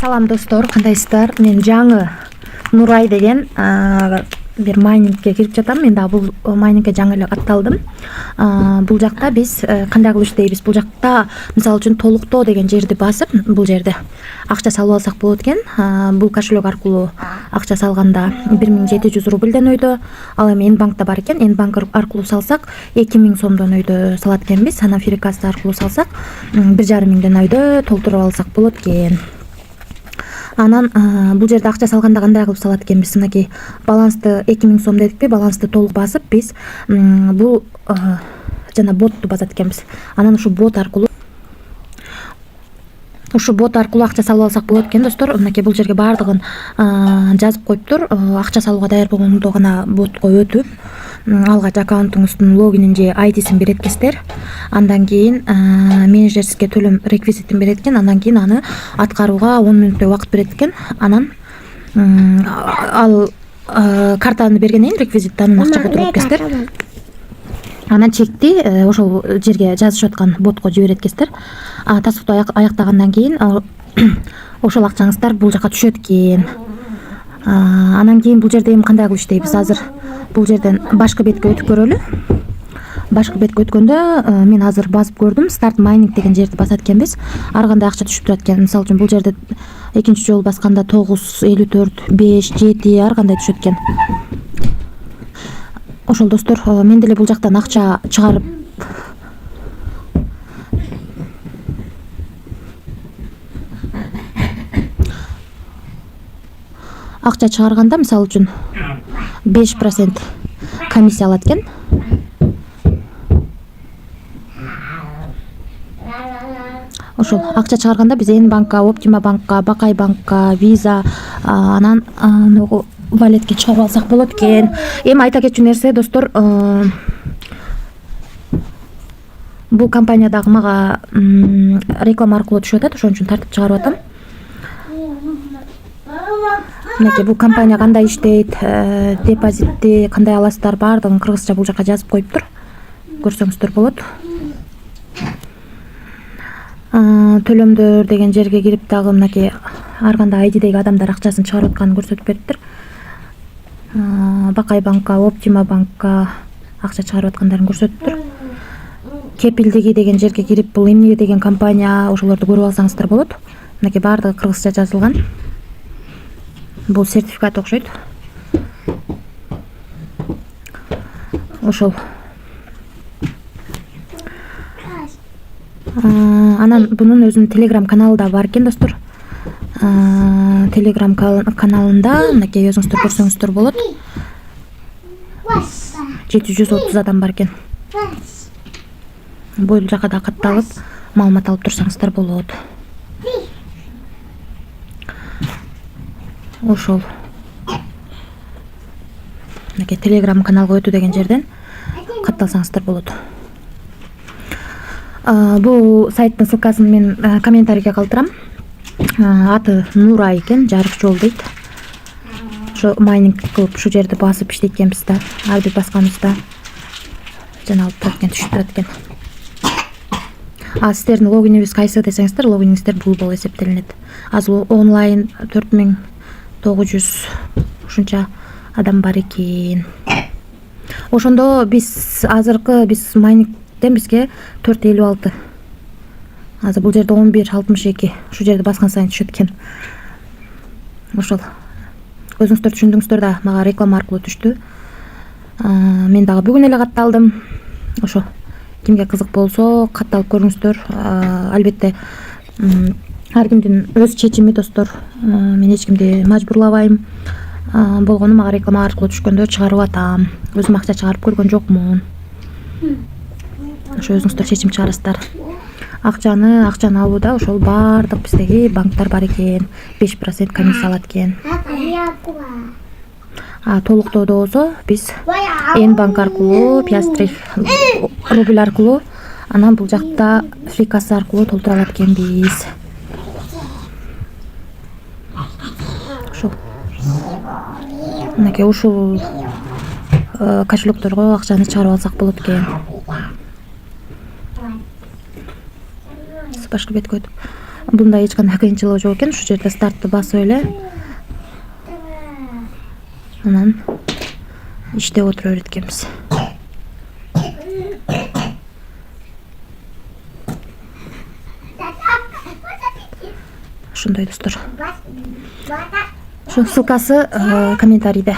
Салам достор, кандайсыздар? Мен жаңы Нурай деген бир майнингке кирип жатам. Мен да бул майнингке жаңы эле катталдым. Бул жакта биз кандай кылып иштейбиз? Бул жакта мисалы үчүн толуктоо деген жерди басып, бул жерде акча салып алсак болот экен. Бул кошелек аркылуу акча салганда 1700 рубльден өйдө. Ал эми N-банкта бар экен. N-банк аркылуу салсак 2000 сомдон өйдө салат экенбиз. Анан фирикасы аркылуу салсак 1,5 миңден өйдө толтуруп алсак болот экен. Анан бул жерде акча салганда кандай кылып салат экенбиз? Мынакей балансты 2000 сом дедикпи? Балансты толук басып биз бул жана ботту басат экенбиз. Анан ушу бот аркылуу акча салып алсак болот экен достор. Мынакей бул жерге баардыгын жазып коюптур. Акча салууга даяр болгондо гана ботко өтүп, алгач аккаунтуңуздун логинин же айдисин берет экенсиздер. Андан кийин менеджерские төлөм реквизитин берет экен. Андан кийин аны аткарууга 10 мүнөттөй убакыт берет экен. Анан ал картаны бергенден кийин реквизитти анан акча которот экенсиздер. Анан чекти ошол жерге жазышып аткан ботко жиберет экенсиздер. Тасукту аяктагандан кийин ошол акчаңыздар бул жака түшөт экен. Анан кийин бул жерде эми кандай кылып иштейбиз? Азыр бул жерден башкы бетке өтүп көрөлү. Башкы бетке өткөндө мен азыр басып көрдүм. Старт майнинг деген жерди басат экенбиз. Ар кандай акча түшүп турат экен. Мисалы үчүн бул жерде экинчи жолу басканда 9,54, 5, 7 ар кандай түшөт экен. Ошол достор, мен деле бул жактан акча чыгарып чыгарганда мисалы үчүн 5% комиссия алат экен. Ошол акча чыгарганда биз N-банкка, Optima банкка, Бакай банкка, Visa, анан валетке чыгарып алсак болот экен. Эми айта кетчү нерсе достор, бул компания дагы мага реклама аркылуу түшүп атат, ошон үчүн тартып чыгарып атам. Мынакей бул компания кандай иштейт, депозитти кандай аласыздар, баардыгын кыргызча бул жака жазып коюптур. Көрсөңүздөр болот. Төлөмдөр деген жерге кирип дагы мынакей ар кандай айдидеги адамдар акчасын чыгарып атканын көрсөтүп бериптир. Бакай банкка, Optima банкка акча чыгарып аткандарын көрсөтүптүр. Кепилдиги деген жерге кирип бул эмне деген компания, ошолорду көрүп алсаңыздар болот. Мынакей баардыгы кыргызча жазылган. Бул сертификат окшойт. Ошол. Анан бунун өзүнүн Telegram каналы да бар экен достор. Telegram каналында мынакей өзүңүздөр көрсөңүздөр болот. 730 адам бар экен. Бул жака да катталып, маалымат алып турсаңыздар болот. Ошол. Мынакей Telegram каналга өтүү деген жерден катталсаңыздар болот. Бул сайттын ссылкасын мен комментарийге калтырам. Аты Нурай экен, жарык жол дейт. Ошо майнинг кылып ушу жерди басып иштейт экенбиз да. Ар бир басканыбызда жана алып турат экен, түшүп турат экен. Сиздердин логиниңиз кайсы десеңиздер, логиниңиздер бул болуп эсептелинет. Азыр онлайн 4900 ушунча адам бар экен. Ошондо биз майнингден бизге 4,56. Азыр бул жерде 11,62. Ушу жерди баскан сайын түшөт экен. Ошол. Өзүңүздөр түшүндүңүздөр да, мага реклама аркылуу түштү. Мен дагы бүгүн эле катталдым. Ошо. Кимге кызык болсо, катталып көрүңүздөр. Албетте ар кимдин өз чечими достор. Мен эч кимди мажбурлабайм. Болгону мага реклама аркылуу түшкөндө чыгарып атам. Өзүм акча чыгарып көргөн жокмун. Ошо өзүңүздөр чечим чыгарасыздар. Акчаны алууда ошол баардык биздеги банктар бар экен. 5% комиссия алат экен. Толуктоодо болсо биз N-банк аркылуу, 5 рубль аркылуу, анан бул жакта фрикасы аркылуу толтура алат экенбиз. Ошол. Мынакей ушул кошелекторго акчаны чыгарып алсак болот экен. Башкы бетке өтүп Бунда эч кандай кыйынчылыгы жок экен. Ушул жерде стартты басып эле анан иштеп отура берет экенбиз. Ошондой достор. Ошо ссылкасы комментарийде.